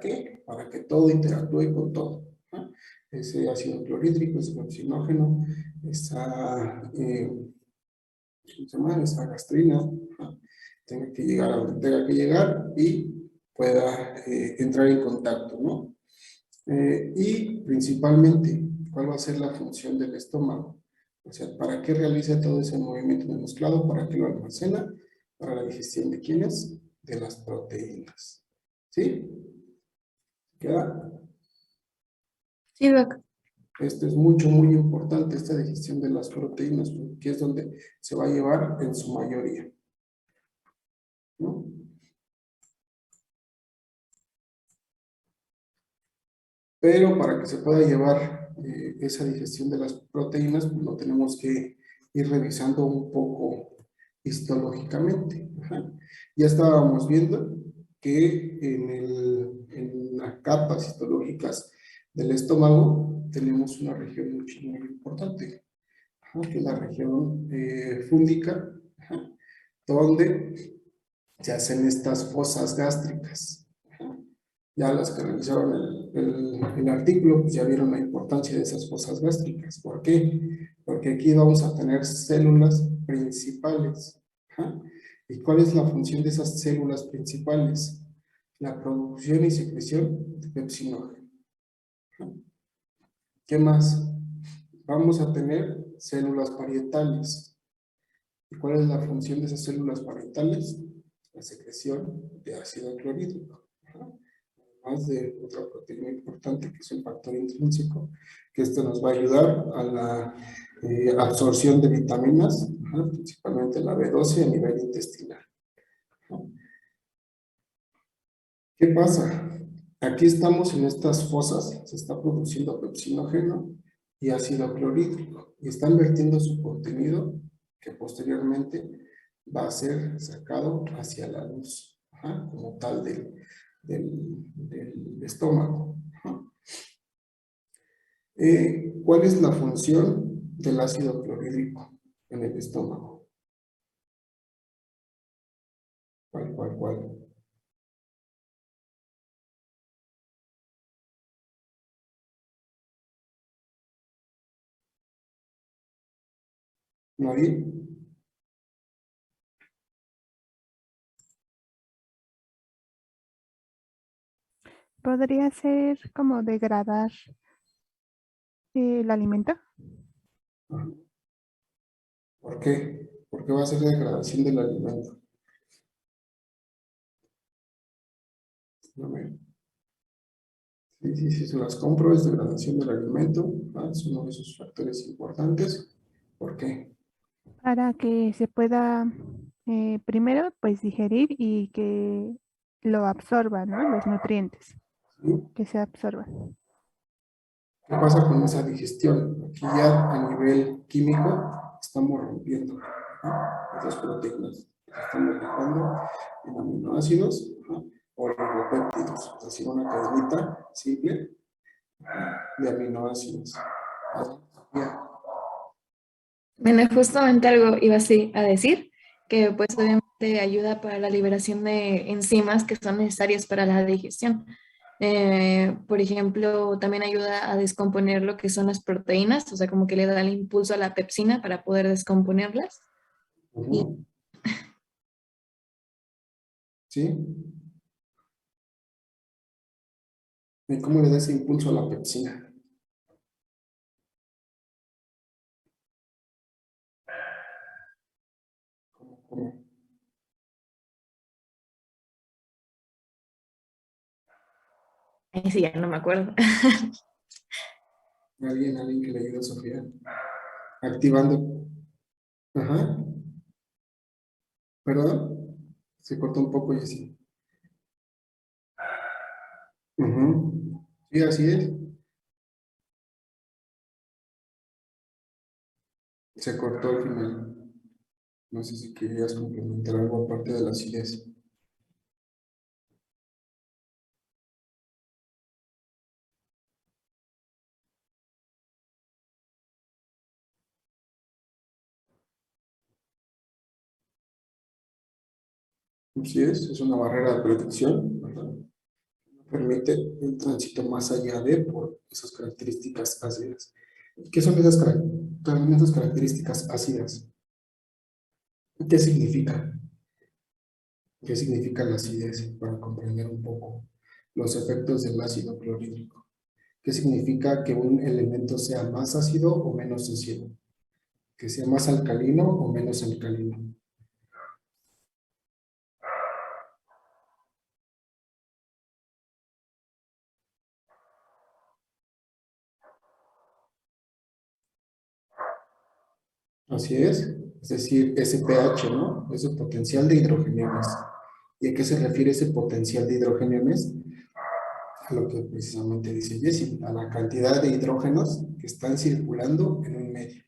qué? Para que todo interactúe con todo, ¿no? Ese ácido clorhídrico, ese pepsinógeno, esa, ¿cómo se llama? Esa gastrina, ¿no? Tenga que llegar a donde tenga que llegar y pueda entrar en contacto, ¿no? Y principalmente, ¿cuál va a ser la función del estómago? O sea, ¿para qué realiza todo ese movimiento de mezclado? ¿Para qué lo almacena? Para la digestión de ¿quiénes? De las proteínas. ¿Sí? ¿Queda? Sí, doc. Esto es muy importante, esta digestión de las proteínas, porque es donde se va a llevar en su mayoría, ¿no? Pero para que se pueda llevar esa digestión de las proteínas, pues lo tenemos que ir revisando un poco histológicamente. Ajá. Ya estábamos viendo que en las capas histológicas del estómago tenemos una región muy importante, ajá, que es la región fúngica, ajá, donde se hacen estas fosas gástricas. Ajá. Ya las que realizaron el artículo, pues ya vieron la importancia de esas fosas gástricas. ¿Por qué? Porque aquí vamos a tener células principales. Ajá. ¿Y cuál es la función de esas células principales? La producción y secreción de pepsinógeno. Ajá. ¿Qué más? Vamos a tener células parietales. ¿Y cuál es la función de esas células parietales? La secreción de ácido clorhídrico. Ajá. Más de otra proteína importante que es el factor intrínseco, que esto nos va a ayudar a la absorción de vitaminas, ajá, principalmente la B12 a nivel intestinal. ¿Qué pasa? Aquí estamos en estas fosas, se está produciendo pepsinógeno y ácido clorhídrico, y están vertiendo su contenido que posteriormente va a ser sacado hacia la luz, ajá, como tal del estómago. Ajá. ¿Cuál es la función del ácido clorhídrico en el estómago? ¿Cuál? ¿Nadie? ¿Podría ser como degradar el alimento? Ajá. ¿Por qué? Porque va a ser degradación del alimento. A ver. Sí, se las compro, es degradación del alimento, ¿ah? Es uno de esos factores importantes. ¿Por qué? Para que se pueda primero pues digerir y que lo absorba, ¿no? Los nutrientes, ¿Sí? que se absorban. ¿Qué pasa con esa digestión? Aquí ya a nivel químico estamos rompiendo, ¿ah? Esas proteínas. Las estamos dejando en aminoácidos, ¿ah? O oligopéptidos, es decir, una cadenita simple, ¿ah? De aminoácidos. Ya. Bueno, justamente algo iba así a decir, que pues obviamente ayuda para la liberación de enzimas que son necesarias para la digestión. Por ejemplo, también ayuda a descomponer lo que son las proteínas, o sea, como que le da el impulso a la pepsina para poder descomponerlas. Y Ujú. ¿Sí? ¿Y cómo le da ese impulso a la pepsina? ¿Cómo? ahí sí, ya no me acuerdo. Alguien que le ayude a Sofía. Activando. Ajá. ¿Perdón? Se cortó un poco y así. Ujú. Sí, así es. Se cortó al final. No sé si querías complementar algo aparte de la acidez. Así es una barrera de protección. Ajá. permite el tránsito más allá de por esas características ácidas. ¿Qué son esas características ácidas? ¿Qué significa? ¿Qué significa la acidez? Para comprender un poco los efectos del ácido clorhídrico. ¿Qué significa que un elemento sea más ácido o menos ácido? ¿Que sea más alcalino o menos alcalino? Así es decir, ese pH, ¿no? Ese potencial de hidrogeniones. ¿Y a qué se refiere ese potencial de hidrogeniones? A lo que precisamente dice Jessie, a la cantidad de hidrógenos que están circulando en un medio.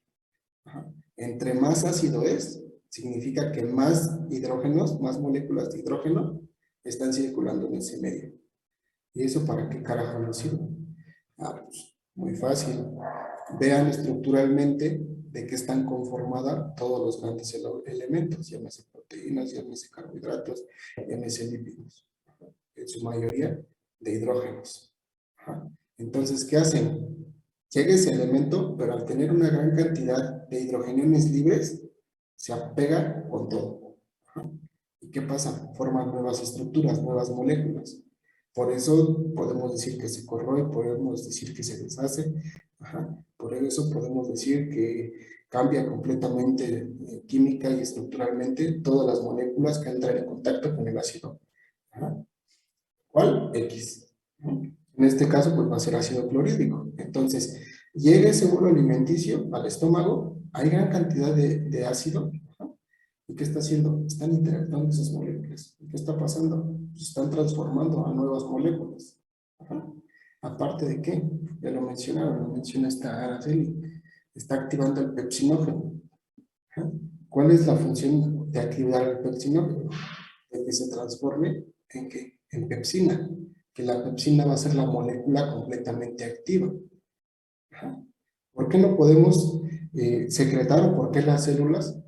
Ajá. Entre más ácido es, significa que más hidrógenos, más moléculas de hidrógeno están circulando en ese medio. ¿Y eso para qué carajo nos sirve? Pues muy fácil. Vean estructuralmente de qué están conformadas todos los grandes elementos, llámese proteínas, llámese carbohidratos, llámese lípidos, en su mayoría de hidrógenos. Ajá. Entonces, ¿qué hacen? Llega ese elemento, pero al tener una gran cantidad de hidrogeniones libres, se apega con todo. Ajá. ¿Y qué pasa? Forman nuevas estructuras, nuevas moléculas. Por eso podemos decir que se corroe, podemos decir que se deshace. Ajá. Por eso podemos decir que cambia completamente química y estructuralmente todas las moléculas que entran en contacto con el ácido. Ajá. ¿Cuál? X. En este caso, pues va a ser ácido clorhídrico. Entonces, llega ese bolo alimenticio al estómago, hay gran cantidad de ácido. ¿No? ¿Y qué está haciendo? Están interactuando esas moléculas. ¿Y qué está pasando? Se están transformando a nuevas moléculas. Ajá. Aparte de qué, ya lo mencionaron, lo menciona esta Araceli, está activando el pepsinógeno. Ajá. ¿Cuál es la función de activar el pepsinógeno? De que se transforme en qué? En pepsina, que la pepsina va a ser la molécula completamente activa. Ajá. ¿Por qué no podemos secretar o por qué las células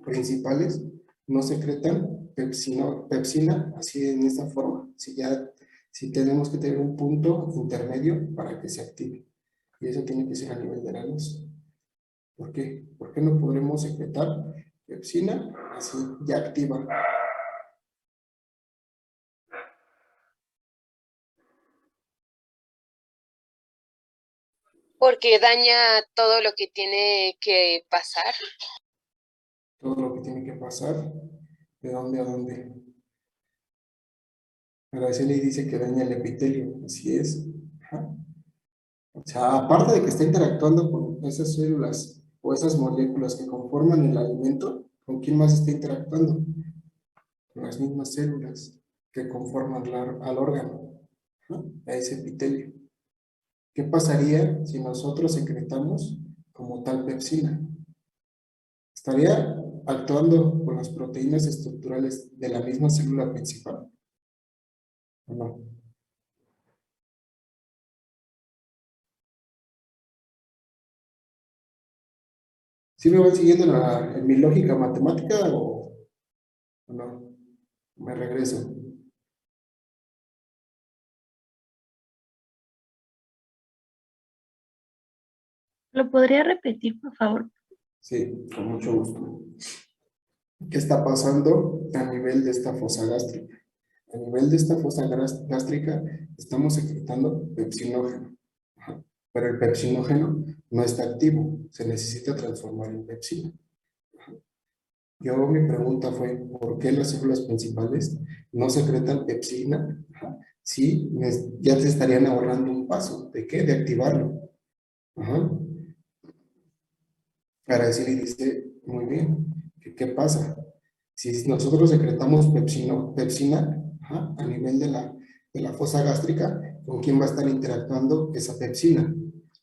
principales no secretan pepsina así en esta forma? Si tenemos que tener un punto intermedio para que se active. Y eso tiene que ser a nivel de la luz. ¿Por qué? ¿Por qué no podremos secretar pepsina así ya activa? Porque daña todo lo que tiene que pasar. Todo lo que tiene que pasar, ¿de dónde a dónde? Araceli dice que daña el epitelio, así es. Ajá. O sea, aparte de que está interactuando con esas células o esas moléculas que conforman el alimento, ¿con quién más está interactuando? Con las mismas células que conforman al órgano, ¿no? A ese epitelio. ¿Qué pasaría si nosotros secretamos como tal pepsina? ¿Estaría actuando con las proteínas estructurales de la misma célula principal? ¿O no? ¿Sí me van siguiendo en mi lógica matemática o no? Me regreso. ¿Lo podría repetir, por favor? Sí, con mucho gusto. ¿Qué está pasando a nivel de esta fosa gástrica? A nivel de esta fosa gástrica estamos secretando pepsinógeno. Ajá. Pero el pepsinógeno no está activo, se necesita transformar en pepsina. Ajá. Mi pregunta fue, ¿por qué las células principales no secretan pepsina? Ajá. Sí, ya se estarían ahorrando un paso. ¿De qué? De activarlo. Ajá. Araceli dice, muy bien, ¿qué pasa? Si nosotros secretamos pepsina ajá, a nivel de la fosa gástrica, ¿con quién va a estar interactuando esa pepsina?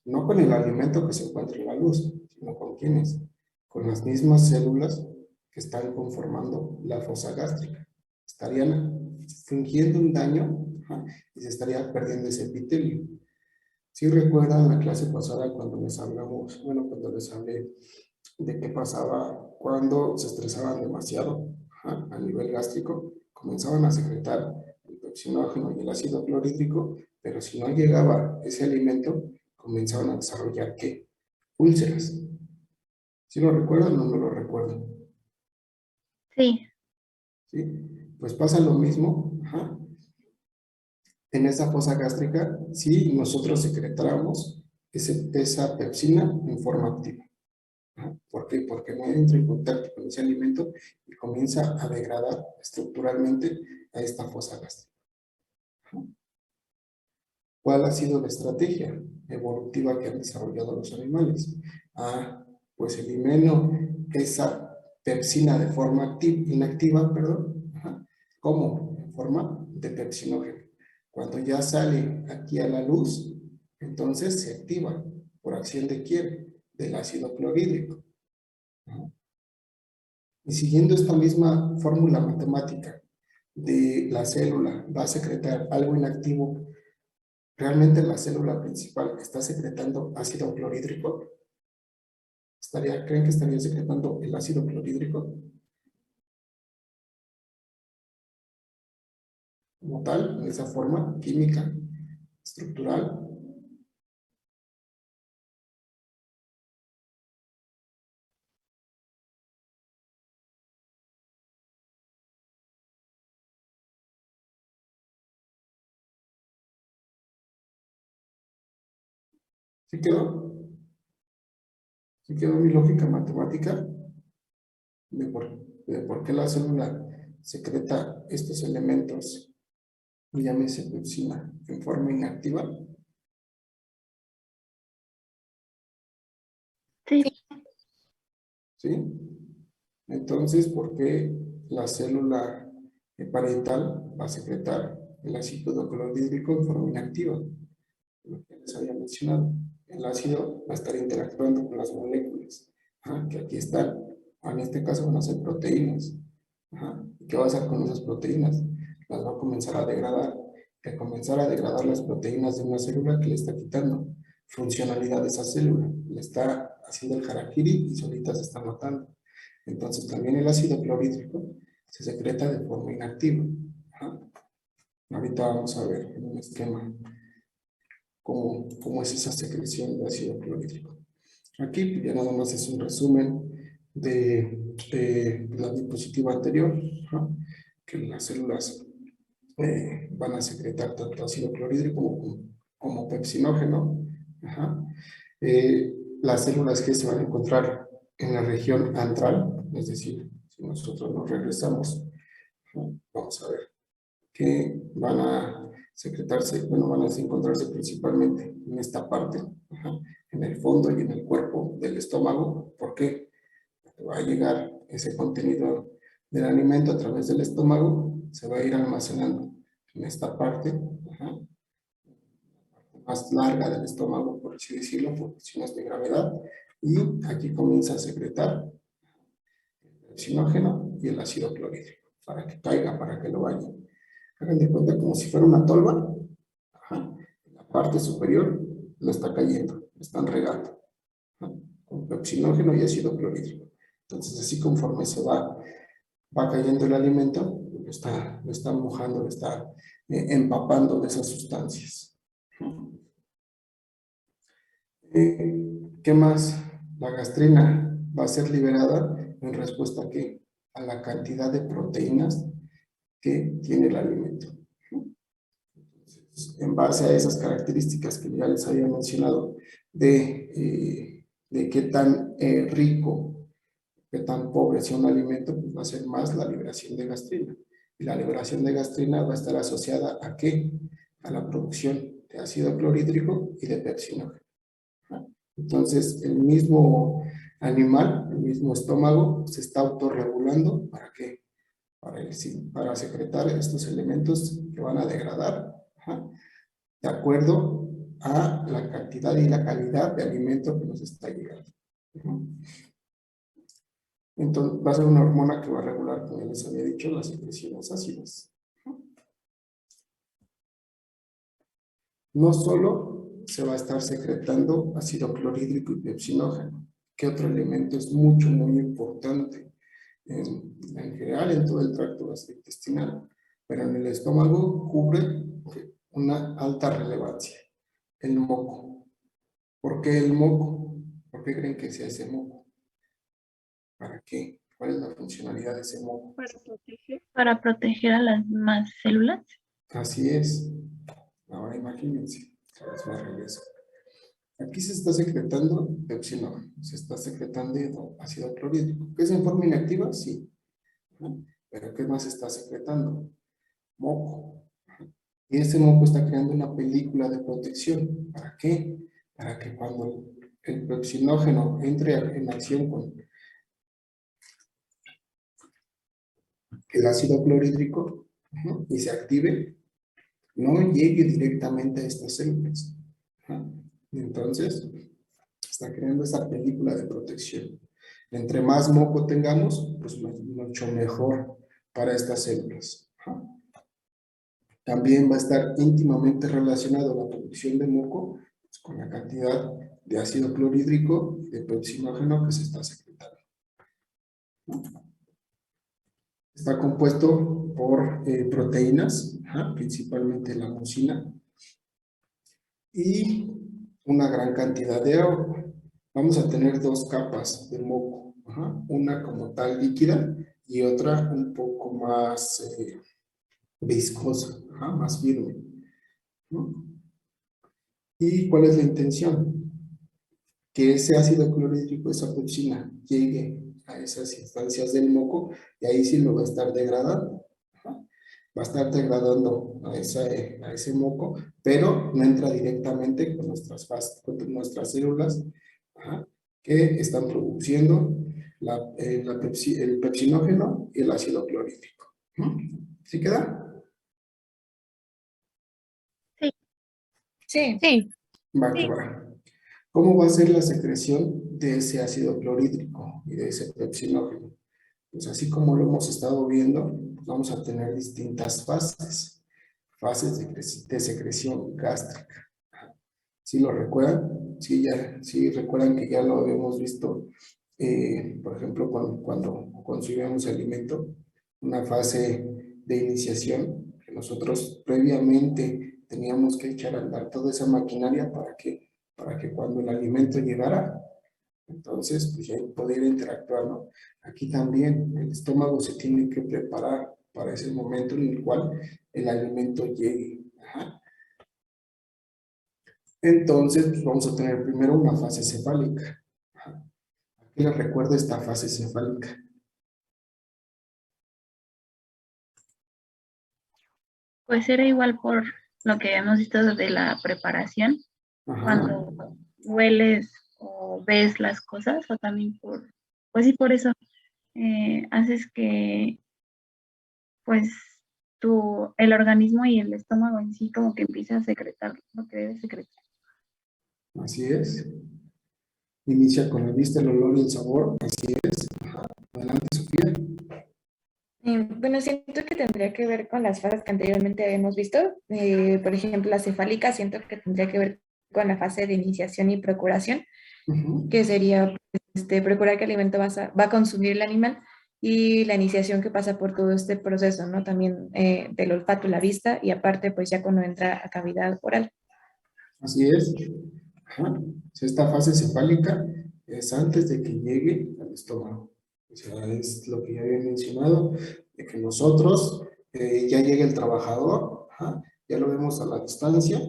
No con el alimento que se encuentra en la luz, sino con quiénes, con las mismas células que están conformando la fosa gástrica. Estarían fingiendo un daño ajá, y se estaría perdiendo ese epitelio. Si recuerdan la clase pasada cuando les hablamos, bueno, cuando les hablé de qué pasaba cuando se estresaban demasiado ajá, a nivel gástrico, comenzaban a secretar el pepsinógeno y el ácido clorhídrico, pero si no llegaba ese alimento, comenzaban a desarrollar, ¿qué? Úlceras. ¿Sí lo recuerdan o no lo recuerdan? Sí, ¿Sí? Pues pasa lo mismo, ajá, en esa fosa gástrica si nosotros secretáramos esa pepsina en forma activa. Ajá. ¿Por qué? Porque no entra en contacto con ese alimento y comienza a degradar estructuralmente a esta fosa gástrica. Ajá. ¿Cuál ha sido la estrategia evolutiva que han desarrollado los animales? Pues elimino esa pepsina de forma inactiva, perdón. Ajá. ¿Cómo? En forma de pepsinógeno. Cuando ya sale aquí a la luz, entonces se activa por acción de quién? Del ácido clorhídrico. Ajá. Y siguiendo esta misma fórmula matemática de la célula va a secretar algo inactivo, ¿realmente la célula principal está secretando ácido clorhídrico? ¿Creen que estaría secretando el ácido clorhídrico como tal, en esa forma química, estructural? ¿Sí quedó? ¿Sí quedó mi lógica matemática de por qué la célula secreta estos elementos, llámese pepsina, en forma inactiva? sí, ¿Sí? Entonces, ¿por qué la célula parietal va a secretar el ácido clorhídrico en forma inactiva? Lo que les había mencionado. El ácido va a estar interactuando con las moléculas, ajá, que aquí están. En este caso van a ser proteínas. Ajá. ¿Y qué va a hacer con esas proteínas? Las va a comenzar a degradar. Y al comenzar a degradar las proteínas de una célula, que le está quitando funcionalidad de esa célula. Le está haciendo el harakiri y solita se está matando. Entonces también el ácido clorhídrico se secreta de forma inactiva. Ajá. Ahorita vamos a ver en un esquema cómo es esa secreción de ácido clorhídrico. Aquí pues, ya nada más es un resumen de la diapositiva anterior, ¿no? Que las células van a secretar tanto ácido clorhídrico como pepsinógeno. Ajá. Las células que se van a encontrar en la región antral, es decir, si nosotros nos regresamos, ¿no? Vamos a ver que van a secretarse, bueno, van a encontrarse principalmente en esta parte, ajá, en el fondo y en el cuerpo del estómago. ¿Por qué? Porque va a llegar ese contenido del alimento a través del estómago, se va a ir almacenando en esta parte, ajá, más larga del estómago, por así decirlo, por cuestiones de gravedad, y aquí comienza a secretar el oxinógeno y el ácido clorhídrico, para que caiga, para que lo vaya. Hagan de cuenta como si fuera una tolva. Ajá. En la parte superior lo está cayendo, lo están regando, ajá, con pepsinógeno y ácido clorhídrico. Entonces, así conforme va cayendo el alimento, lo está mojando, lo está empapando de esas sustancias. ¿Qué más? La gastrina va a ser liberada en respuesta a ¿qué? A la cantidad de proteínas que tiene el alimento. En base a esas características que ya les había mencionado de qué tan rico, qué tan pobre sea un alimento, pues va a ser más la liberación de gastrina. Y la liberación de gastrina va a estar asociada ¿a qué? A la producción de ácido clorhídrico y de pepsinógeno. Entonces, el mismo animal, el mismo estómago, se está autorregulando ¿para qué? Para secretar estos elementos que van a degradar, ajá, de acuerdo a la cantidad y la calidad de alimento que nos está llegando. Entonces, va a ser una hormona que va a regular, como ya les había dicho, las secreciones ácidas. No solo se va a estar secretando ácido clorhídrico y pepsinógeno, que otro elemento es muy importante en general en todo el tracto gastrointestinal. pero en el estómago cubre una alta relevancia, el moco. ¿Por qué el moco? ¿Por qué creen que sea ese moco? ¿Para qué? ¿Cuál es la funcionalidad de ese moco? Para proteger a las más células. Así es. Ahora imagínense, otra vez me regreso. Aquí se está secretando pepsinógeno, se está secretando ácido clorhídrico, que es en forma inactiva, sí. ¿No? Pero ¿qué más se está secretando? Moco. Y este moco está creando una película de protección. ¿Para qué? Para que cuando el pepsinógeno entre en acción con el ácido clorhídrico y se active, no llegue directamente a estas células. Entonces, está creando esa película de protección. Entre más moco tengamos, pues mucho mejor para estas células. También va a estar íntimamente relacionado la producción de moco pues, con la cantidad de ácido clorhídrico y de pepsinógeno que se está secretando. Está compuesto por proteínas, principalmente la mucina, y una gran cantidad de agua. Vamos a tener dos capas de moco, una como tal líquida y otra un poco más viscosa, más firme. ¿No? ¿Y cuál es la intención? Que ese ácido clorhídrico, esa pepsina, llegue a esas instancias del moco y ahí sí lo va a estar degradando. Va a estar degradando a ese moco, pero no entra directamente con con nuestras células que están produciendo el pepsinógeno y el ácido clorhídrico. ¿Sí queda? Sí. Sí. Va que va. ¿Cómo va a ser la secreción de ese ácido clorhídrico y de ese pepsinógeno? Pues así como lo hemos estado viendo, vamos a tener distintas fases. Fases de secreción gástrica. ¿Sí lo recuerdan? Sí recuerdan que ya lo habíamos visto, por ejemplo, cuando consumimos alimento, una fase de iniciación que nosotros previamente teníamos que echar a andar toda esa maquinaria para que cuando el alimento llegara, entonces pues ya poder interactuar, ¿no? Aquí también el estómago se tiene que preparar para ese momento en el cual el alimento llegue. Entonces, pues vamos a tener primero una fase cefálica. Aquí les recuerdo esta fase cefálica. Pues era igual por lo que hemos visto de la preparación, cuando hueles o ves las cosas, o también pues sí, por eso haces que pues el organismo y el estómago en sí como que empiece a secretar lo que debe secretar. Así es. Inicia con la vista, el olor y el sabor. Así es. Adelante, Sofía. Bueno, siento que tendría que ver con las fases que anteriormente habíamos visto. Por ejemplo, la cefálica siento que tendría que ver con la fase de iniciación y procuración, que sería procurar qué alimento va a consumir el animal y la iniciación que pasa por todo este proceso, ¿no? También del olfato, la vista y aparte pues ya cuando entra a cavidad oral. Así es. Esta fase cefálica es antes de que llegue al estómago. O sea, es lo que ya había mencionado, de que nosotros ya llega el trabajador, ya lo vemos a la distancia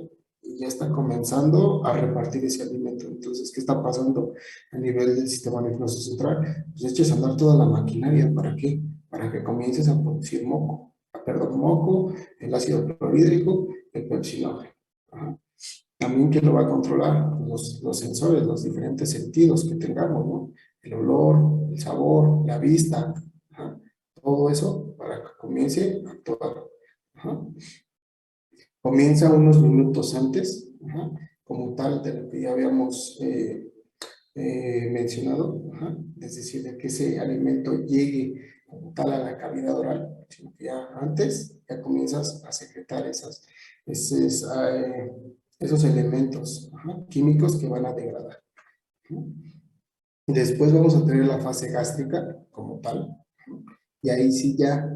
y ya está comenzando a repartir ese alimento. Entonces, ¿qué está pasando a nivel del sistema nervioso central? Pues echas a andar toda la maquinaria. ¿Para qué? Para que comiences a producir moco. Perdón, moco, el ácido clorhídrico, el pepsinógeno. También, ¿quién lo va a controlar? Los sensores, los diferentes sentidos que tengamos, ¿no? El olor, el sabor, la vista, todo eso para que comience a actuar. Comienza unos minutos antes, como tal de lo que ya habíamos mencionado, es decir, de que ese alimento llegue como tal a la cavidad oral, sino que ya antes ya comienzas a secretar esos elementos químicos que van a degradar. Después vamos a tener la fase gástrica como tal, y ahí sí ya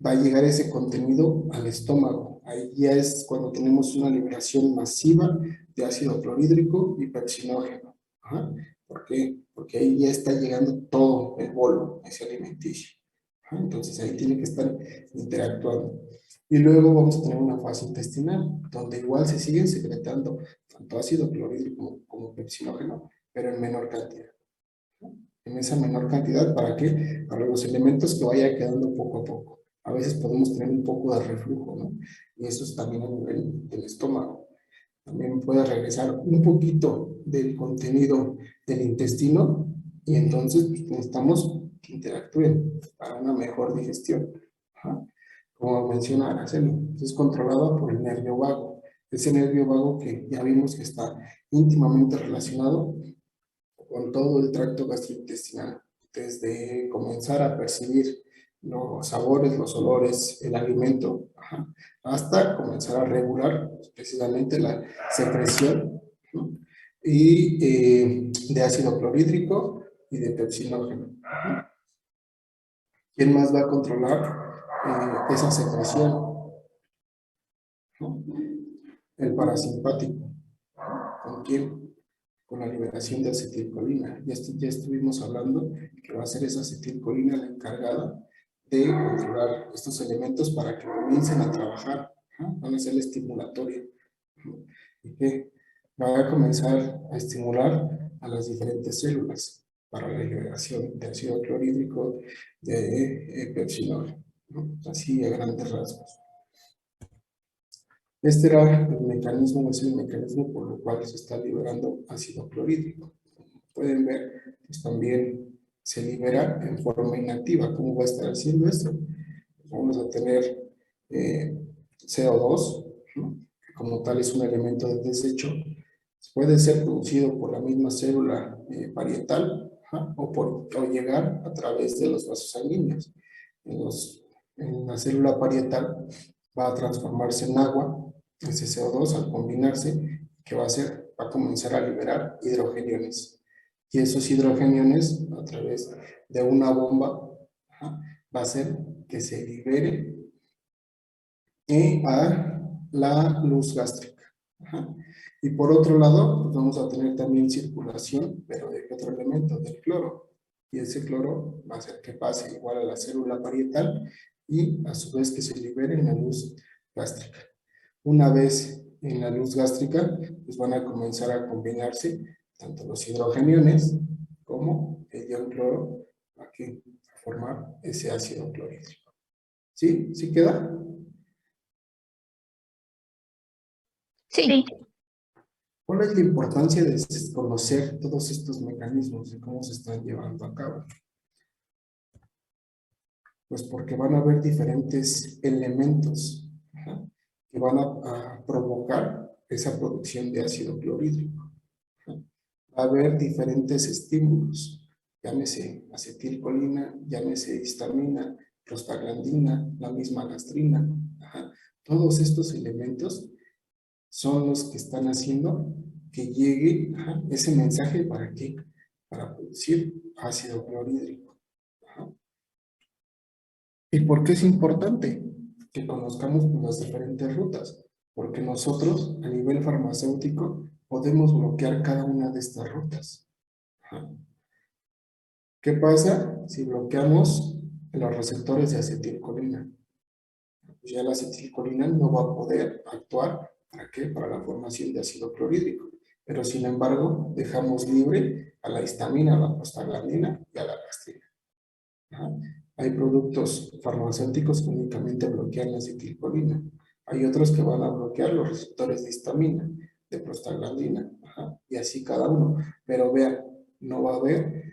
va a llegar ese contenido al estómago. Ahí ya es cuando tenemos una liberación masiva de ácido clorhídrico y pepsinógeno. Ajá. ¿Por qué? Porque ahí ya está llegando todo el bolo, ese alimenticio. Ajá. Entonces ahí tiene que estar interactuando. Y luego vamos a tener una fase intestinal, donde igual se siguen secretando tanto ácido clorhídrico como pepsinógeno, pero en menor cantidad. En esa menor cantidad, ¿para qué? Para los elementos que vaya quedando poco a poco. A veces podemos tener un poco de reflujo, ¿no? Y eso es también a nivel del estómago. También puede regresar un poquito del contenido del intestino y entonces pues, necesitamos que interactúen para una mejor digestión. Ajá. Como menciona Araceli, es controlado por el nervio vago. Ese nervio vago que ya vimos que está íntimamente relacionado con todo el tracto gastrointestinal, desde comenzar a percibir los sabores, los olores, el alimento, ajá, hasta comenzar a regular precisamente la secreción, ¿no? Y de ácido clorhídrico y de pepsinógeno. Ajá. ¿Quién más va a controlar esa secreción? ¿No? El parasimpático. ¿Con quién? Con la liberación de acetilcolina. Ya estuvimos hablando que va a ser esa acetilcolina la encargada de controlar estos elementos para que comiencen a trabajar. ¿No? Van a ser la estimulatoria. ¿Y qué? Va a comenzar a estimular a las diferentes células para la liberación de ácido clorhídrico, de pepsinol, ¿no? Así a grandes rasgos. Este era el mecanismo, es el mecanismo por el cual se está liberando ácido clorhídrico. Pueden ver, pues también se libera en forma inactiva. ¿Cómo va a estar haciendo esto? Vamos a tener CO2, ¿no? Que como tal es un elemento de desecho. Puede ser producido por la misma célula parietal, ¿ja? O llegar a través de los vasos sanguíneos. En la célula parietal va a transformarse en agua, ese CO2 al combinarse, ¿qué va a hacer? Va a comenzar a liberar hidrogeniones. Y esos hidrogeniones, a través de una bomba, ¿ja? Va a hacer que se libere a la luz gástrica. Ajá. Y por otro lado, pues vamos a tener también circulación, pero de otro elemento, del cloro. Y ese cloro va a hacer que pase igual a la célula parietal y a su vez que se libere en la luz gástrica. Una vez en la luz gástrica, pues van a comenzar a combinarse tanto los hidrogeniones como el ion cloro a formar ese ácido clorhídrico. ¿Sí? ¿Sí queda? Sí. ¿Cuál es la importancia de conocer todos estos mecanismos y cómo se están llevando a cabo? Pues porque van a haber diferentes elementos, ¿ja? Que van a provocar esa producción de ácido clorhídrico. ¿Ja? Va a haber diferentes estímulos, llámese acetilcolina, llámese histamina, prostaglandina, la misma gastrina. ¿Ja? Todos estos elementos son los que están haciendo que llegue ese mensaje para qué, para producir ácido clorhídrico. Ajá. ¿Y por qué es importante que conozcamos las diferentes rutas? Porque nosotros a nivel farmacéutico podemos bloquear cada una de estas rutas. Ajá. ¿Qué pasa si bloqueamos los receptores de acetilcolina? Pues ya la acetilcolina no va a poder actuar. ¿Para qué? Para la formación de ácido clorhídrico. Pero sin embargo, dejamos libre a la histamina, a la prostaglandina y a la gastrina. Ajá. Hay productos farmacéuticos que únicamente bloquean la acetilcolina. Hay otros que van a bloquear los receptores de histamina, de prostaglandina, ajá, y así cada uno. Pero vean, no va a haber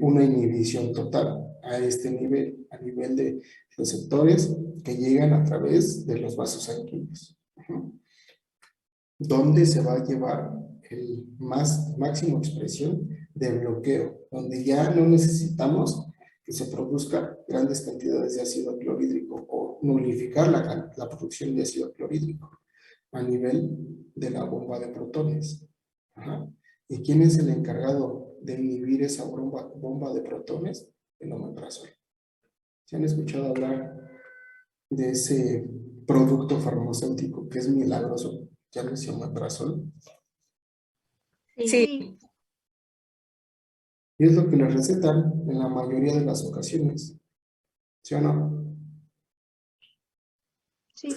una inhibición total a este nivel, a nivel de receptores que llegan a través de los vasos sanguíneos. Ajá. ¿Dónde se va a llevar el máximo expresión de bloqueo? Donde ya no necesitamos que se produzca grandes cantidades de ácido clorhídrico o nulificar la producción de ácido clorhídrico a nivel de la bomba de protones. Ajá. ¿Y quién es el encargado de inhibir esa bomba de protones? El omeprazol. ¿Se han escuchado hablar de ese producto farmacéutico que es milagroso, llámese omeprazol. Sí, Y es lo que les recetan en la mayoría de las ocasiones, ¿sí o no? sí.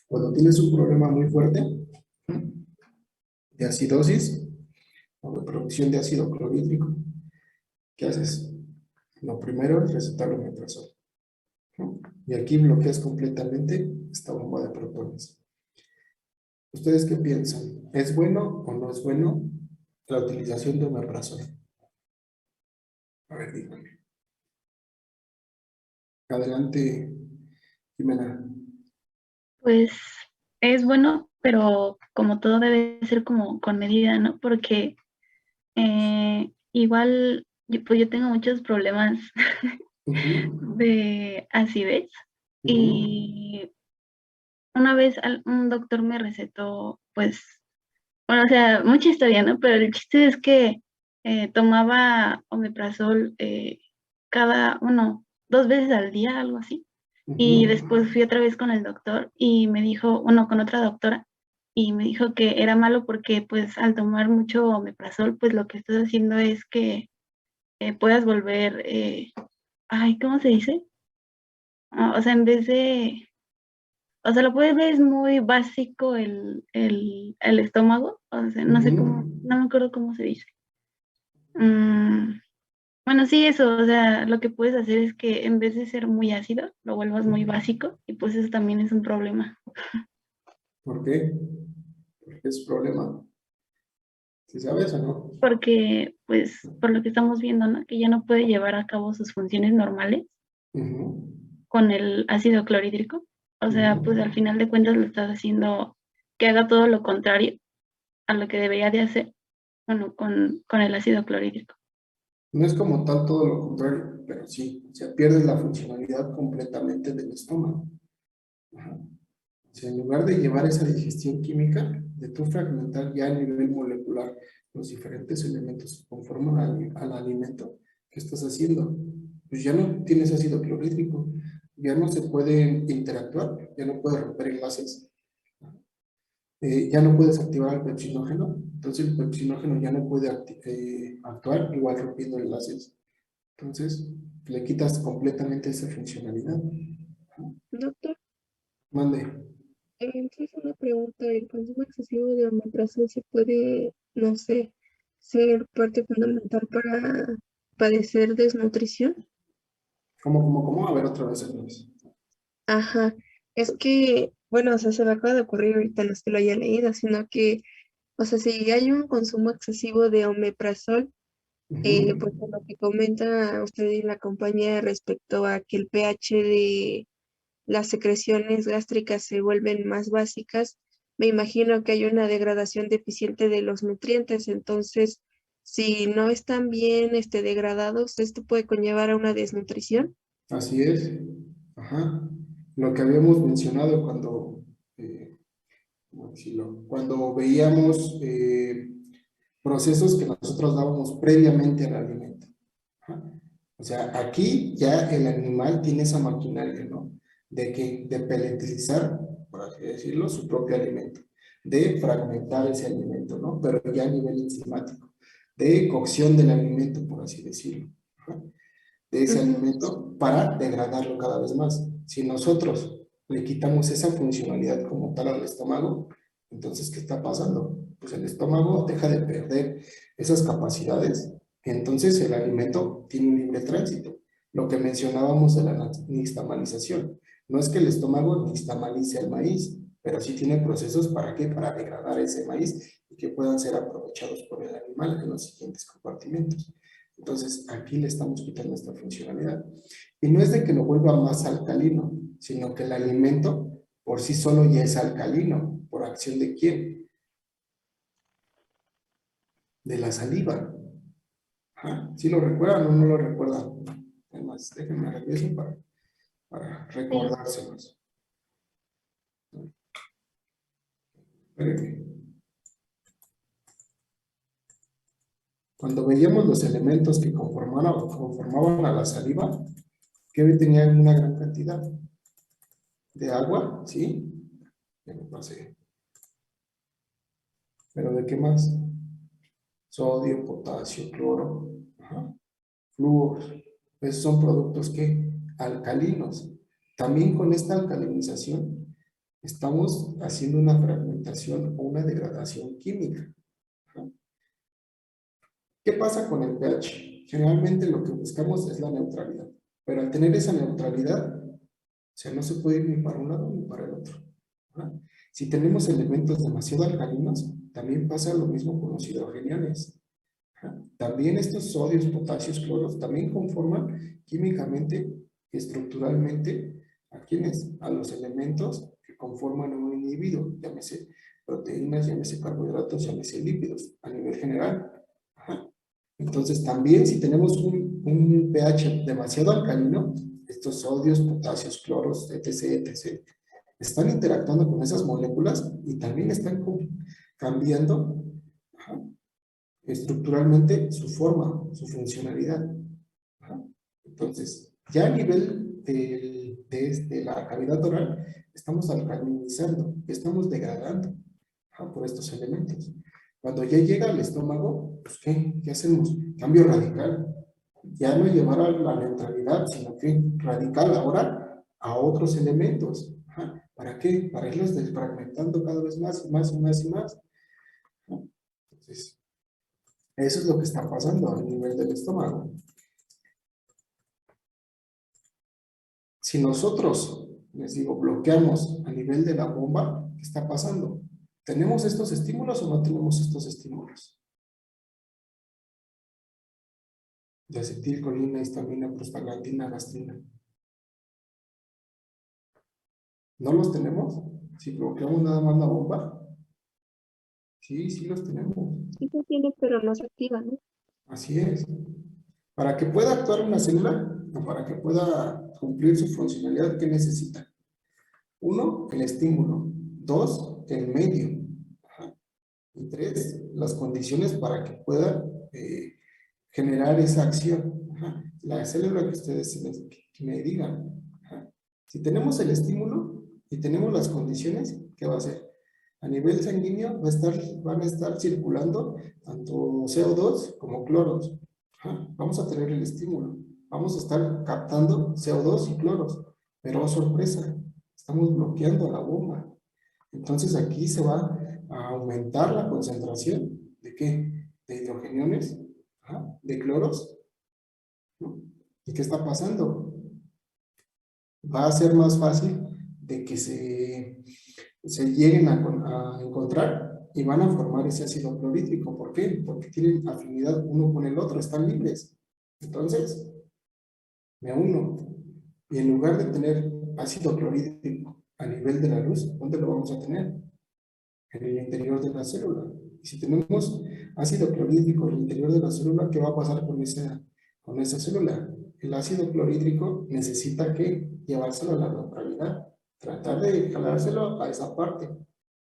Cuando tienes un problema muy fuerte de acidosis o de producción de ácido clorhídrico, ¿qué haces? Lo primero es recetar omeprazol, ¿no? Y aquí bloqueas completamente esta bomba de protones. ¿Ustedes qué piensan? ¿Es bueno o no es bueno la utilización de omeprazol? A ver, díganme. Adelante, Jimena. Pues es bueno, pero como todo debe ser como con medida, ¿no? Porque igual, pues yo tengo muchos problemas Ujú, de acidez ujú, y una vez un doctor me recetó, pues, bueno, o sea, mucha historia, ¿no? Pero el chiste es que tomaba omeprazol dos veces al día, algo así. Y ujú. después fui otra vez con el doctor y me dijo, bueno, con otra doctora, y me dijo que era malo porque pues al tomar mucho omeprazol, pues lo que estás haciendo es que puedas volver, ay, ¿cómo se dice? O sea, en vez de, o sea, lo puedes ver, es muy básico el estómago, o sea, no sé cómo, Ujú. no me acuerdo cómo se dice. Mm, bueno, sí, eso, o sea, lo que puedes hacer es que en vez de ser muy ácido, lo vuelvas muy básico y pues eso también es un problema. ¿Por qué? Porque es problema. ¿Sí sabes o no? Porque, pues, por lo que estamos viendo, ¿no? Que ya no puede llevar a cabo sus funciones normales Ujú, con el ácido clorhídrico. O sea, pues al ujú. final de cuentas lo estás haciendo que haga todo lo contrario a lo que debería de hacer, bueno, con el ácido clorhídrico. No es como tal todo lo contrario, pero sí, o sea, pierdes la funcionalidad completamente del estómago. Ajá. O sea, en lugar de llevar esa digestión química, de tú fragmentar ya a nivel molecular los diferentes elementos que conforman al alimento, ¿qué estás haciendo? Pues ya no tienes ácido clorhídrico, ya no se puede interactuar, ya no puede romper enlaces, ya no puedes activar el pepsinógeno, entonces el pepsinógeno ya no puede actuar igual rompiendo enlaces. Entonces, le quitas completamente esa funcionalidad. Doctor, Mande. entonces una pregunta, ¿el consumo excesivo de omeprazol se puede, no sé, ser parte fundamental para padecer desnutrición? ¿Cómo? A ver, otra vez. Ajá, es que, bueno, o sea, se me acaba de ocurrir ahorita, no es que lo haya leído, sino que, o sea, si hay un consumo excesivo de omeprazol, pues Ujú. por lo que comenta usted en la compañía respecto a que el pH de las secreciones gástricas se vuelven más básicas, me imagino que hay una degradación deficiente de los nutrientes, entonces, si no están bien degradados, esto puede conllevar a una desnutrición. Así es. Ajá. Lo que habíamos mencionado cuando, ¿cómo decirlo? Cuando veíamos procesos que nosotros dábamos previamente al alimento. Ajá. O sea, aquí ya el animal tiene esa maquinaria, ¿no? De peletrizar, por así decirlo, su propio alimento, de fragmentar ese alimento, ¿no? Pero ya a nivel enzimático, de cocción del alimento, por así decirlo. Ajá. De ese Ujú. alimento para degradarlo cada vez más. Si nosotros le quitamos esa funcionalidad como tal al estómago, entonces, ¿qué está pasando? Pues el estómago deja de perder esas capacidades, entonces el alimento tiene un libre tránsito. Lo que mencionábamos de la nixtamalización. No es que el estómago nixtamalice el maíz, pero sí tiene procesos para qué, para degradar ese maíz y que puedan ser aprovechados por el animal en los siguientes compartimentos. Entonces, aquí le estamos quitando esta funcionalidad. Y no es de que lo vuelva más alcalino, sino que el alimento por sí solo ya es alcalino. ¿Por acción de quién? De la saliva. Ajá. ¿Sí lo recuerdan o no lo recuerdan? Además, déjenme regreso para Sí, recordárselos. Espérenme. Cuando veíamos los elementos que conformaban a la saliva, que tenía una gran cantidad de agua, ¿sí? Ya me pasé. ¿Pero de qué más? Sodio, potasio, cloro, ajá, flúor. Esos son productos que alcalinos. También con esta alcalinización estamos haciendo una fragmentación o una degradación química. Ajá. ¿Qué pasa con el pH? Generalmente lo que buscamos es la neutralidad, pero al tener esa neutralidad, o sea, no se puede ir ni para un lado ni para el otro. ¿Ah? Si tenemos elementos demasiado alcalinos, también pasa lo mismo con los hidrogeniales. ¿Ah? También estos sodios, potasios, cloros, también conforman químicamente, estructuralmente, ¿a quiénes? A los elementos que conforman un individuo, llámese proteínas, llámese carbohidratos, llámese lípidos, a nivel general. ¿Ah? Entonces, también si tenemos un pH demasiado alcalino, estos sodios, potasios, cloros, etc., etc., están interactuando con esas moléculas y también están cambiando, ajá, estructuralmente su forma, su funcionalidad. Ajá. Entonces, ya a nivel de la cavidad oral, estamos alcalinizando, estamos degradando, ajá, por estos elementos. Cuando ya llega al estómago, pues ¿qué hacemos? Cambio radical. Ya no llevar a la neutralidad, sino que radical ahora a otros elementos. Ajá. ¿Para qué? Para irlos desfragmentando cada vez más y más y más y más. ¿No? Entonces, eso es lo que está pasando a nivel del estómago. Si nosotros, les digo, bloqueamos a nivel de la bomba, ¿qué está pasando? ¿Tenemos estos estímulos o no tenemos estos estímulos? De acetilcolina, histamina, prostaglandina, gastrina. ¿No los tenemos? Si bloqueamos nada más la bomba. Sí, sí los tenemos. Sí se tiene, pero no se activa, ¿no? Así es. Para que pueda actuar una célula, o para que pueda cumplir su funcionalidad, ¿qué necesita? Uno, el estímulo. Dos, el medio. Ajá. Y tres, las condiciones para que pueda generar esa acción. Ajá. La célula que ustedes me digan. Ajá. Si tenemos el estímulo y tenemos las condiciones, ¿qué va a hacer? A nivel sanguíneo van a estar circulando tanto CO2 como cloros. Ajá. Vamos a tener el estímulo. Vamos a estar captando CO2 y cloros. Pero sorpresa, estamos bloqueando la bomba. Entonces aquí se va a aumentar la concentración de ¿qué? De hidrogeniones, ajá, de cloros, ¿no? ¿Y qué está pasando? Va a ser más fácil de que se lleguen a encontrar y van a formar ese ácido clorhídrico. ¿Por qué? Porque tienen afinidad uno con el otro, están libres. Entonces, me uno. Y en lugar de tener ácido clorhídrico a nivel de la luz, ¿dónde lo vamos a tener? En el interior de la célula. Y si tenemos ácido clorhídrico en el interior de la célula, ¿qué va a pasar con esa célula? El ácido clorhídrico necesita que llevárselo a la neutralidad, tratar de jalárselo a esa parte.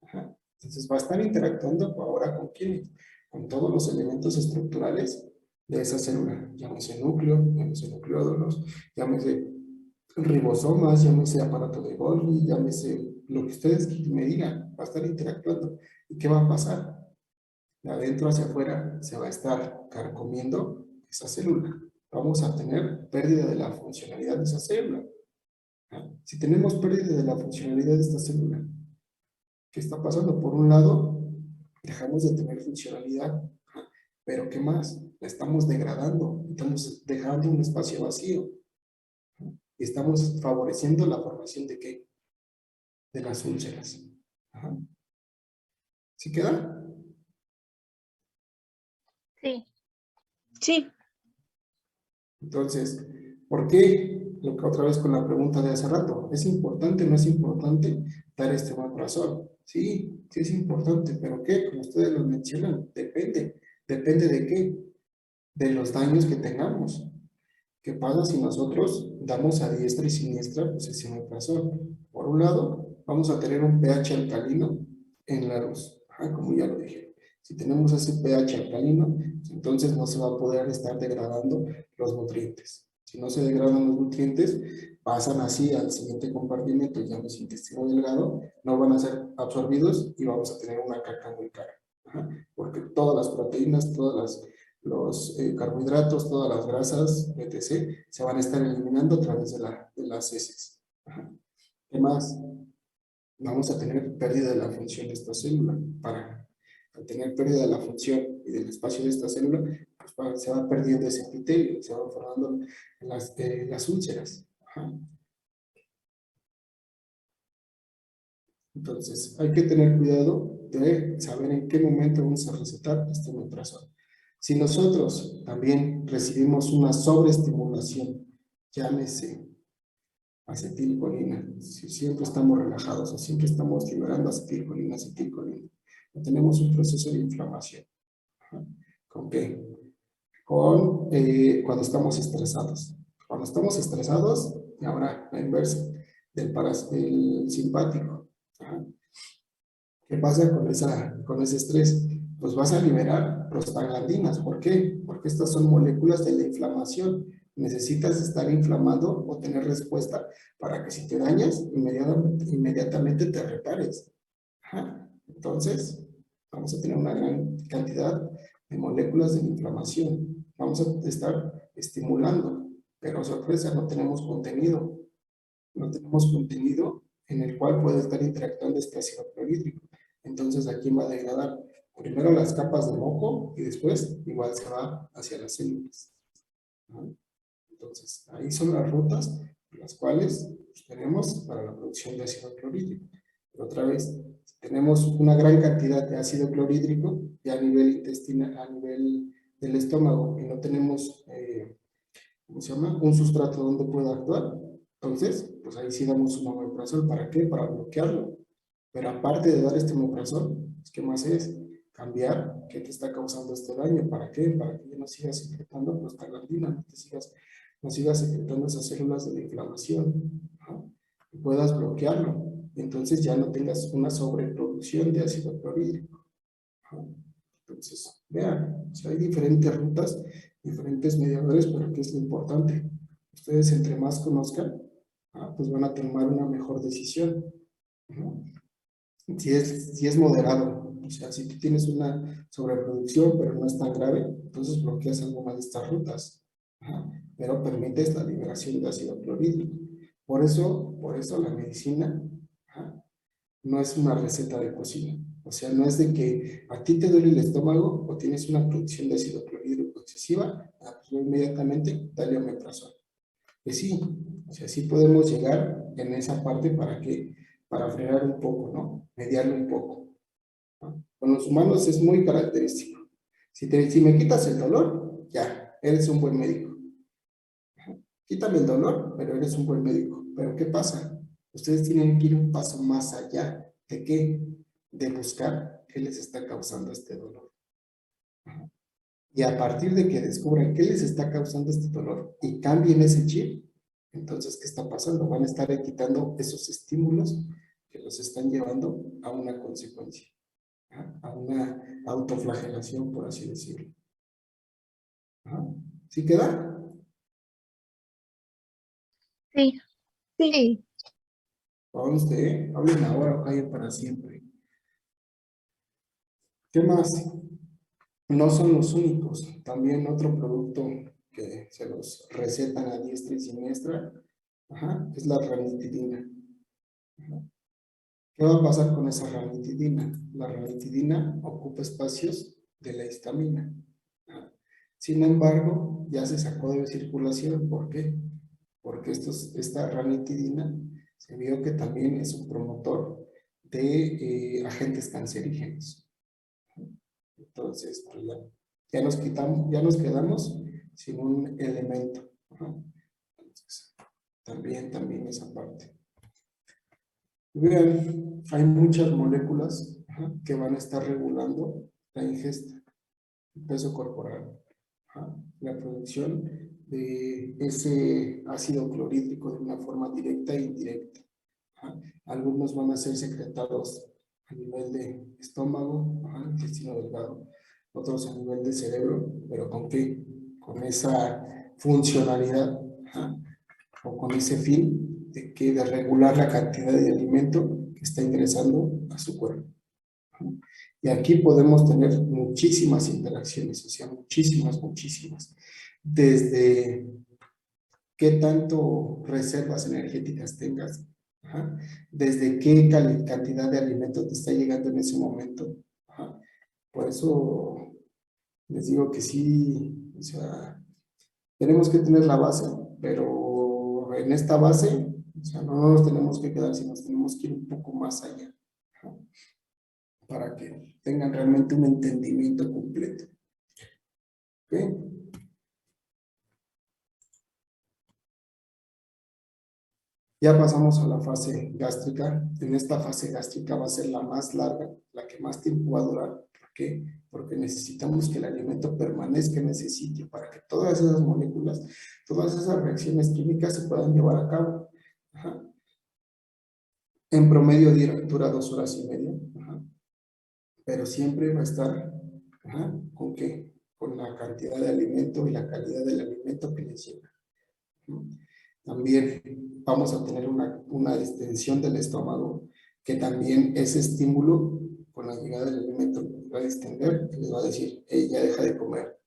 Ajá. Entonces va a estar interactuando ahora con quién, con todos los elementos estructurales de esa célula, llámese núcleo, llámese nucleódulos, llámese ribosomas, llámese aparato de Golgi, llámese lo que ustedes me digan, va a estar interactuando. ¿Y qué va a pasar? De adentro hacia afuera se va a estar carcomiendo esa célula. Vamos a tener pérdida de la funcionalidad de esa célula. ¿Ah? Si tenemos pérdida de la funcionalidad de esta célula, ¿qué está pasando? Por un lado, dejamos de tener funcionalidad, pero ¿qué más? La estamos degradando, estamos dejando un espacio vacío. Y estamos favoreciendo la formación de ¿qué? De las úlceras. Ajá. ¿Sí queda? Sí. Sí, Entonces, ¿por qué? Lo que otra vez con la pregunta de hace rato, ¿es importante o no es importante dar este omeprazol? Sí, sí es importante, pero ¿qué? Como ustedes lo mencionan, depende. ¿Depende de qué? De los daños que tengamos. ¿Qué pasa si nosotros damos a diestra y siniestra pues ese omeprazol? Por un lado, vamos a tener un pH alcalino en la luz, como ya lo dije. Si tenemos ese pH alcalino, entonces no se va a poder estar degradando los nutrientes. Si no se degradan los nutrientes, pasan así al siguiente compartimento, llamamos intestino delgado, no van a ser absorbidos y vamos a tener una caca muy cara. Ajá. Porque todas las proteínas, todos los carbohidratos, todas las grasas, etc., se van a estar eliminando a través de las heces. Ajá. ¿Qué más? Vamos a tener pérdida de la función de esta célula. Al tener pérdida de la función y del espacio de esta célula, pues se va perdiendo ese epitelio, se van formando las úlceras. Ajá. Entonces, hay que tener cuidado de saber en qué momento vamos a recetar este omeprazol. Si nosotros también recibimos una sobreestimulación, llámese acetilcolina, si siempre estamos relajados o siempre estamos liberando acetilcolina, tenemos un proceso de inflamación. Ajá. ¿Con qué? Cuando estamos estresados. Cuando estamos estresados, y ahora la inversa, del simpático. Ajá. ¿Qué pasa con ese estrés? Pues vas a liberar prostaglandinas. ¿Por qué? Porque estas son moléculas de la inflamación. Necesitas estar inflamado o tener respuesta para que si te dañas, inmediatamente te repares. Ajá. Entonces, vamos a tener una gran cantidad de moléculas de la inflamación. Vamos a estar estimulando, pero sorpresa, no tenemos contenido. No tenemos contenido en el cual puede estar interactuando este ácido clorhídrico. Entonces aquí va a degradar primero las capas de moco y después igual se va hacia las células. ¿No? Entonces ahí son las rutas las cuales tenemos para la producción de ácido clorhídrico. Pero otra vez, si tenemos una gran cantidad de ácido clorhídrico ya a nivel intestinal, a nivel del estómago y no tenemos ¿cómo se llama? Un sustrato donde pueda actuar. Entonces, pues ahí sí damos un omeprazol. ¿Para qué? Para bloquearlo. Pero aparte de dar este omeprazol, ¿qué más es? Cambiar qué te está causando este daño. ¿Para qué? Para que ya no sigas secretando prostaglandina, no sigas secretando esas células de la inflamación. ¿No? Y puedas bloquearlo. Y entonces ya no tengas una sobreproducción de ácido clorhídrico. ¿No? Entonces, vean, o sea, hay diferentes rutas, diferentes mediadores, pero ¿qué es lo importante? Ustedes entre más conozcan, pues van a tomar una mejor decisión. ¿No? Si es moderado, o sea, si tú tienes una sobreproducción, pero no es tan grave, entonces bloqueas alguna de estas rutas, pero permites la liberación de ácido clorhídrico. Por eso la medicina no es una receta de cocina. O sea, no es de que a ti te duele el estómago o tienes una producción de ácido clorhídrico excesiva, pues inmediatamente dale omeprazol. Que sí, o sea, sí podemos llegar en esa parte para frenar un poco, ¿no? Mediarlo un poco. ¿No? Con los humanos es muy característico. Si me quitas el dolor, ya, eres un buen médico. Quítame el dolor, pero eres un buen médico. Pero ¿qué pasa? Ustedes tienen que ir un paso más allá. ¿De qué? De buscar qué les está causando este dolor. Y a partir de que descubran qué les está causando este dolor y cambien ese chip, entonces, ¿qué está pasando? Van a estar quitando esos estímulos que los están llevando a una consecuencia, a una autoflagelación, por así decirlo. ¿Sí queda? Sí. Sí. Conste, hablen ahora o callen para siempre. ¿Qué más? No son los únicos. También otro producto que se los recetan a diestra y siniestra, es la ranitidina. ¿Qué va a pasar con esa ranitidina? La ranitidina ocupa espacios de la histamina. Sin embargo, ya se sacó de circulación. ¿Por qué? Porque esta ranitidina se vio que también es un promotor de agentes cancerígenos. Entonces, pues ya nos quedamos sin un elemento. Entonces, también esa parte. Vean, hay muchas moléculas que van a estar regulando la ingesta, el peso corporal, la producción de ese ácido clorhídrico de una forma directa e indirecta. Algunos van a ser secretados a nivel de estómago, intestino delgado, otros a nivel de cerebro, pero ¿con qué? Con esa funcionalidad ajá, o con ese fin de regular la cantidad de alimento que está ingresando a su cuerpo. Y aquí podemos tener muchísimas interacciones, o sea, muchísimas. Desde qué tanto reservas energéticas tengas, ajá, desde qué cantidad de alimento te está llegando en ese momento. Ajá. Por eso les digo que sí, o sea, tenemos que tener la base, pero en esta base, o sea, no nos tenemos que quedar, sino nos tenemos que ir un poco más allá, ajá, para que tengan realmente un entendimiento completo. ¿Ok? Ya pasamos a la fase gástrica. En esta fase gástrica va a ser la más larga, la que más tiempo va a durar. ¿Por qué? Porque necesitamos que el alimento permanezca en ese sitio para que todas esas moléculas, todas esas reacciones químicas se puedan llevar a cabo. Ajá. En promedio dura 2 horas y media. Ajá. Pero siempre va a estar, ajá, ¿con qué? Con la cantidad de alimento y la calidad del alimento que les llega. También vamos a tener una distensión del estómago, que también ese estímulo con la llegada del alimento va a distender, les va a decir, hey, ya deja de comer,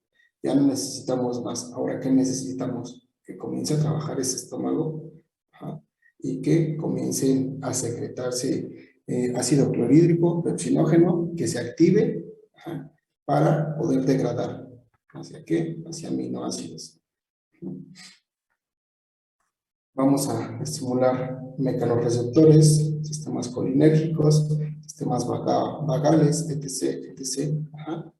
ya no necesitamos más. Ahora, ¿qué necesitamos? Que comience a trabajar ese estómago, ajá, y que comiencen a secretarse ácido clorhídrico, pepsinógeno, que se active, ajá, para poder degradar. ¿Hacia qué? Hacia aminoácidos. Vamos a estimular mecanorreceptores, sistemas colinérgicos, sistemas vagales, etc. Ajá.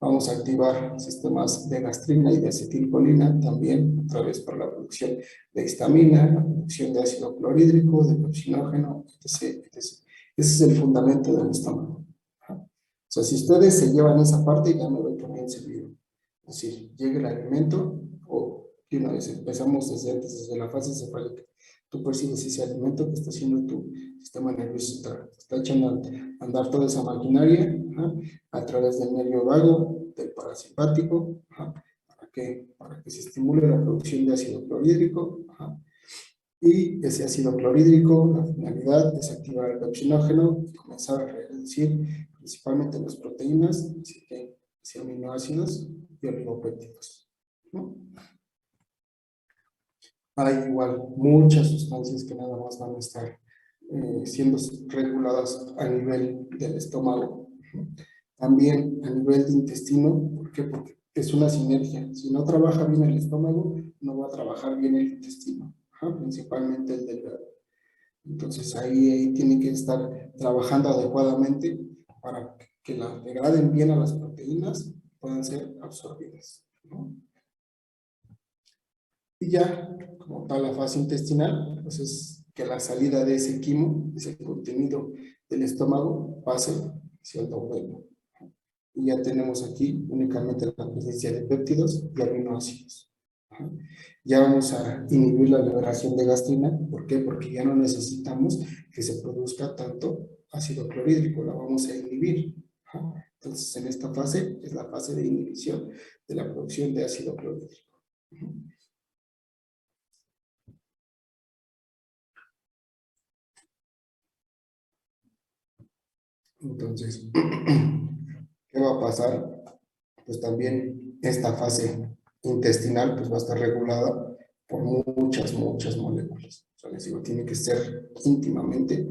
Vamos a activar sistemas de gastrina y de acetilcolina también, a través por la producción de histamina, la producción de ácido clorhídrico, de pepsinógeno, etc. Ese es el fundamento del estómago. Ajá. O sea, si ustedes se llevan esa parte, ya me voy por bien servido. Es decir, llega el alimento, o de una vez empezamos desde antes, desde la fase cefálica. Tú percibes ese alimento que está haciendo tu sistema nervioso, está echando a andar toda esa maquinaria, ajá, a través del nervio vago, del parasimpático, ajá, para que se estimule la producción de ácido clorhídrico, ajá, y ese ácido clorhídrico, la finalidad es activar el pepsinógeno y comenzar a reducir principalmente las proteínas, así que aminoácidos y oligopéptidos, ¿no? Hay igual muchas sustancias que nada más van a estar siendo reguladas a nivel del estómago. También a nivel de intestino. ¿Por qué? Porque es una sinergia. Si no trabaja bien el estómago, no va a trabajar bien el intestino, ajá, principalmente el delgado. Entonces ahí tiene que estar trabajando adecuadamente para que las degraden bien a las proteínas, puedan ser absorbidas, ¿no? Y ya, como tal, la fase intestinal, pues es que la salida de ese quimo, ese contenido del estómago, pase hacia el duodeno. Y ya tenemos aquí únicamente la presencia de péptidos y aminoácidos. Ya vamos a inhibir la liberación de gastrina. ¿Por qué? Porque ya no necesitamos que se produzca tanto ácido clorhídrico, la vamos a inhibir. Entonces, en esta fase es la fase de inhibición de la producción de ácido clorhídrico. Entonces, ¿qué va a pasar? Pues también esta fase intestinal pues va a estar regulada por muchas moléculas. O sea, les digo, tiene que ser íntimamente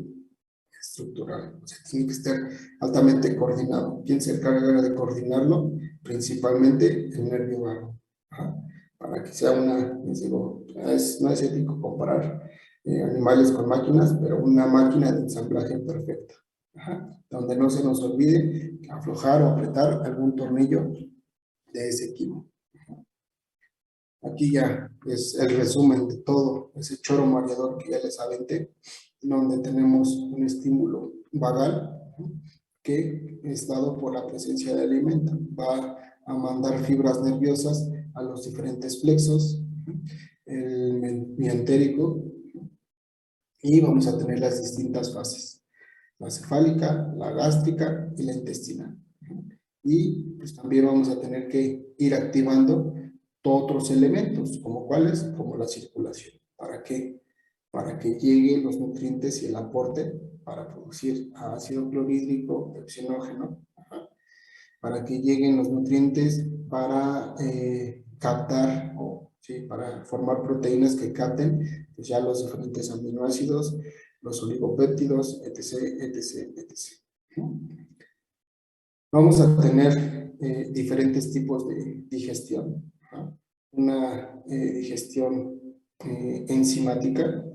estructural, o sea, tiene que estar altamente coordinado. ¿Quién se encarga de coordinarlo? Principalmente el nervio vago. Ajá. Para que sea les digo, no es ético comparar animales con máquinas, pero una máquina de ensamblaje perfecta. Ajá. Donde no se nos olvide aflojar o apretar algún tornillo de ese quimo. Aquí ya es el resumen de todo ese choro mareador que ya les aventé, donde tenemos un estímulo vagal que es dado por la presencia de alimento. Va a mandar fibras nerviosas a los diferentes plexos, el miantérico, y vamos a tener las distintas fases: la cefálica, la gástrica y la intestinal. Y pues también vamos a tener que ir activando otros elementos, como cuáles, como la circulación. ¿Para qué? Para que lleguen los nutrientes y el aporte para producir ácido clorhídrico, pepsinógeno, para que lleguen los nutrientes para captar o ¿sí? Para formar proteínas que capten pues ya los diferentes aminoácidos, los oligopéptidos, etc., etc., etc. Vamos a tener diferentes tipos de digestión. Una digestión enzimática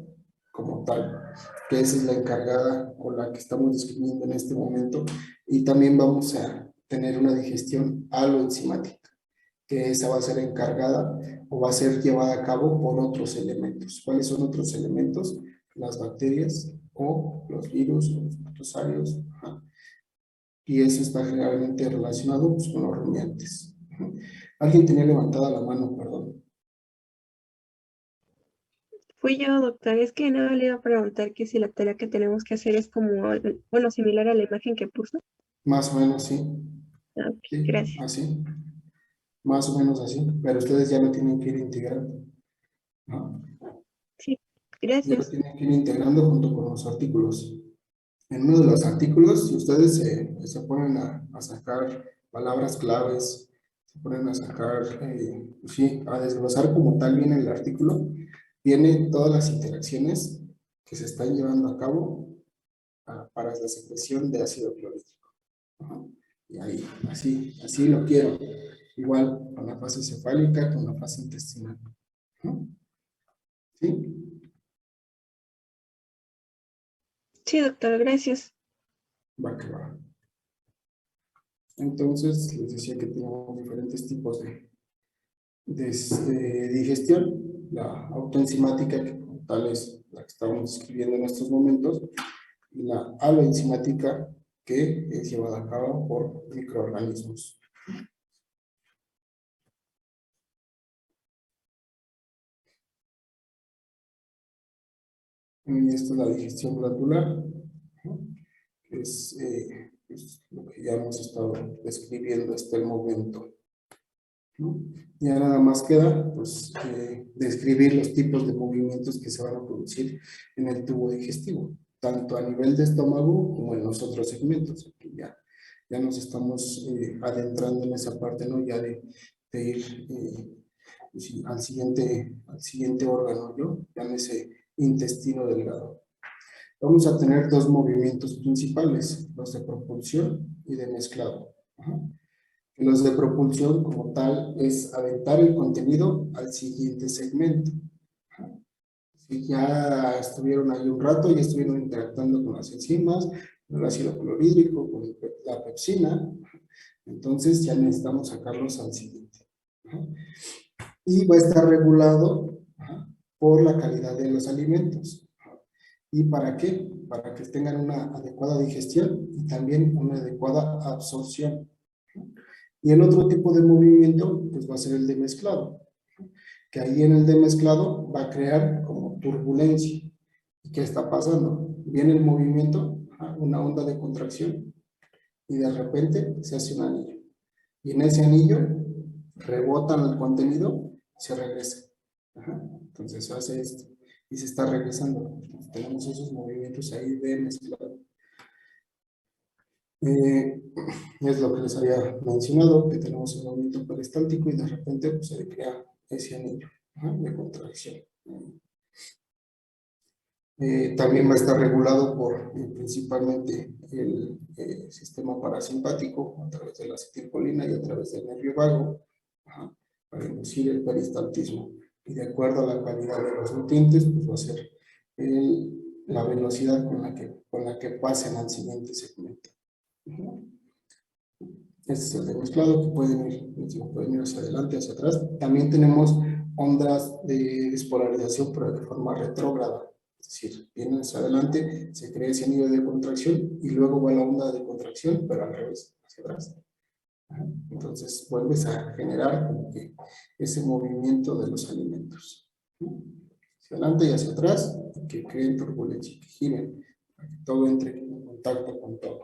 como tal, que esa es la encargada o la que estamos describiendo en este momento, y también vamos a tener una digestión aloenzimática, que esa va a ser encargada o va a ser llevada a cabo por otros elementos. ¿Cuáles son otros elementos? Las bacterias o los virus o los protozoarios, y eso está generalmente relacionado pues, con los rumiantes. Alguien tenía levantada la mano, perdón. Fui yo, doctor. Es que no le iba a preguntar que si la tarea que tenemos que hacer es como, bueno, similar a la imagen que puso. Más o menos, sí. Ok, Sí, gracias. así. Más o menos así. Pero ustedes ya lo tienen que ir integrando. ¿No? Sí, Ya lo gracias. tienen que ir integrando junto con los artículos. En uno de los artículos, si ustedes se ponen a sacar palabras claves, se ponen a sacar, sí, a desglosar como tal bien el artículo, vienen todas las interacciones que se están llevando a cabo para la secreción de ácido clorhídrico. Ajá. Y ahí, así lo quiero. Igual con la fase cefálica, con la fase intestinal. ¿No? ¿Sí? Sí, doctor, gracias. Va que va. Entonces, les decía que tenemos diferentes tipos de digestión. La autoenzimática, que como tal es la que estamos describiendo en estos momentos, y la aloenzimática, que es llevada a cabo por microorganismos. Y esta es la digestión glandular, ¿no? Que es lo que ya hemos estado describiendo hasta el momento, ¿no? Ya nada más queda pues, describir los tipos de movimientos que se van a producir en el tubo digestivo, tanto a nivel de estómago como en los otros segmentos. Aquí ya nos estamos adentrando en esa parte, ¿no? Ya de ir pues, sí, al siguiente órgano, ¿no? Llámese intestino delgado. Vamos a tener dos movimientos principales, los de propulsión y de mezclado. Ajá. Los de propulsión como tal es aventar el contenido al siguiente segmento. Ajá. Si ya estuvieron ahí un rato, ya estuvieron interactuando con las enzimas, con el ácido clorhídrico, con la pepsina, entonces ya necesitamos sacarlos al siguiente. Ajá. Y va a estar regulado por la calidad de los alimentos. ¿Y para qué? Para que tengan una adecuada digestión y también una adecuada absorción. Y el otro tipo de movimiento pues va a ser el de mezclado, que ahí en el de mezclado va a crear como turbulencia. ¿Y qué está pasando? Viene el movimiento, una onda de contracción, y de repente se hace un anillo. Y en ese anillo rebotan el contenido y se regresa. Entonces se hace esto y se está regresando. Entonces, tenemos esos movimientos ahí de mezclado. Es lo que les había mencionado, que tenemos el movimiento peristáltico y de repente pues, se crea ese anillo de contracción. También va a estar regulado por principalmente el sistema parasimpático a través de la acetilcolina y a través del nervio vago para inducir el peristaltismo. Y de acuerdo a la calidad de los nutrientes, pues va a ser la velocidad con la que pasen al siguiente segmento. Este es el de mezclado que pueden ir hacia adelante, hacia atrás. También tenemos ondas de despolarización, pero de forma retrógrada. Es decir, vienen hacia adelante, se crea ese anillo de contracción y luego va la onda de contracción, pero al revés, hacia atrás. Entonces vuelves a generar como que ese movimiento de los alimentos. Hacia adelante y hacia atrás, que creen turbulencia, que giren, para que todo entre en contacto con todo.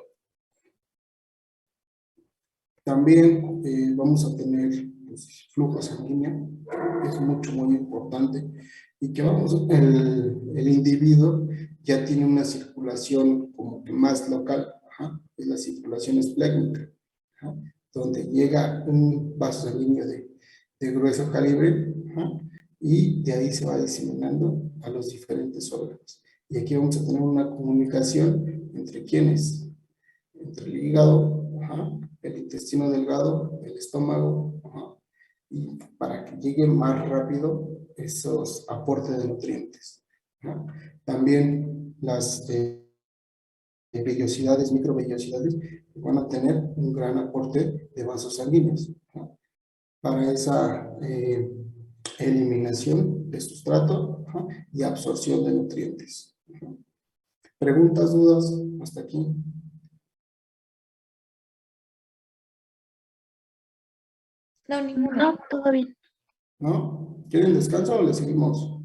También vamos a tener flujo sanguíneo, es mucho, muy importante, y que vamos, el individuo ya tiene una circulación como que más local, es la circulación esplécnica, donde llega un vaso sanguíneo de grueso calibre, y de ahí se va diseminando a los diferentes órganos. Y aquí vamos a tener una comunicación entre quienes, entre el hígado, el intestino delgado, el estómago, y para que llegue más rápido esos aportes de nutrientes. También las vellosidades, microvellosidades, van a tener un gran aporte de vasos sanguíneos para esa eliminación de sustrato y absorción de nutrientes. ¿Preguntas, dudas hasta aquí? No, ninguna. No, todo bien. ¿No? ¿Quieren descanso o le seguimos?